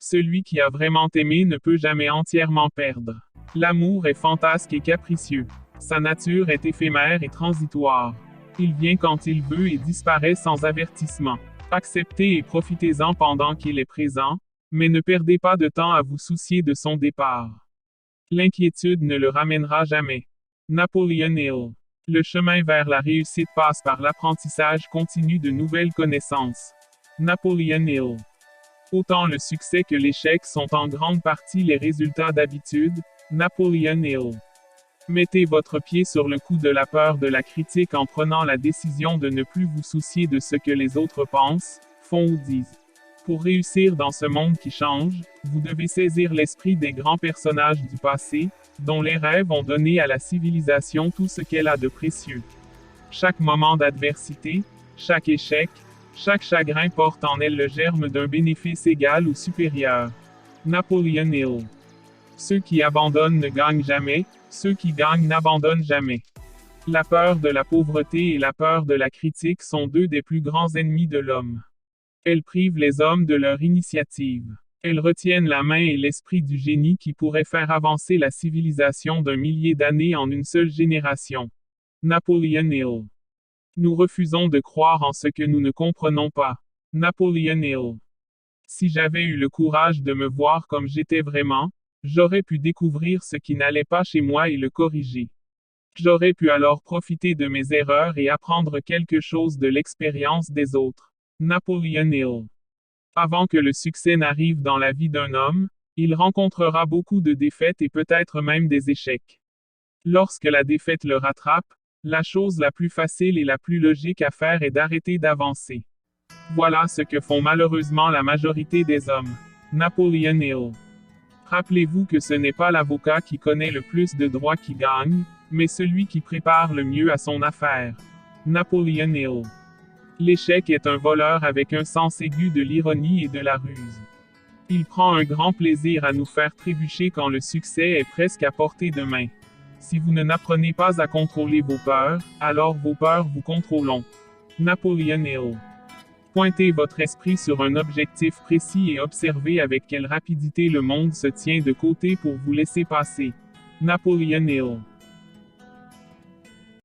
Celui qui a vraiment aimé ne peut jamais entièrement perdre. L'amour est fantasque et capricieux. Sa nature est éphémère et transitoire. Il vient quand il veut et disparaît sans avertissement. Acceptez et profitez-en pendant qu'il est présent, mais ne perdez pas de temps à vous soucier de son départ. L'inquiétude ne le ramènera jamais. Napoleon Hill. Le chemin vers la réussite passe par l'apprentissage continu de nouvelles connaissances. Napoleon Hill. Autant le succès que l'échec sont en grande partie les résultats d'habitude. Napoleon Hill. Mettez votre pied sur le coup de la peur de la critique en prenant la décision de ne plus vous soucier de ce que les autres pensent, font ou disent. Pour réussir dans ce monde qui change, vous devez saisir l'esprit des grands personnages du passé, dont les rêves ont donné à la civilisation tout ce qu'elle a de précieux. Chaque moment d'adversité, chaque échec, chaque chagrin porte en elle le germe d'un bénéfice égal ou supérieur. Napoleon Hill. Ceux qui abandonnent ne gagnent jamais, ceux qui gagnent n'abandonnent jamais. La peur de la pauvreté et la peur de la critique sont deux des plus grands ennemis de l'homme. Elles privent les hommes de leur initiative. Elles retiennent la main et l'esprit du génie qui pourrait faire avancer la civilisation d'un millier d'années en une seule génération. Napoleon Hill. Nous refusons de croire en ce que nous ne comprenons pas. Napoleon Hill. Si j'avais eu le courage de me voir comme j'étais vraiment, j'aurais pu découvrir ce qui n'allait pas chez moi et le corriger. J'aurais pu alors profiter de mes erreurs et apprendre quelque chose de l'expérience des autres. Napoleon Hill. Avant que le succès n'arrive dans la vie d'un homme, il rencontrera beaucoup de défaites et peut-être même des échecs. Lorsque la défaite le rattrape, la chose la plus facile et la plus logique à faire est d'arrêter d'avancer. Voilà ce que font malheureusement la majorité des hommes. Napoleon Hill. Rappelez-vous que ce n'est pas l'avocat qui connaît le plus de droits qui gagne, mais celui qui prépare le mieux à son affaire. Napoleon Hill. L'échec est un voleur avec un sens aigu de l'ironie et de la ruse. Il prend un grand plaisir à nous faire trébucher quand le succès est presque à portée de main. Si vous n'apprenez pas à contrôler vos peurs, alors vos peurs vous contrôleront. Napoleon Hill. Pointez votre esprit sur un objectif précis et observez avec quelle rapidité le monde se tient de côté pour vous laisser passer. Napoleon Hill.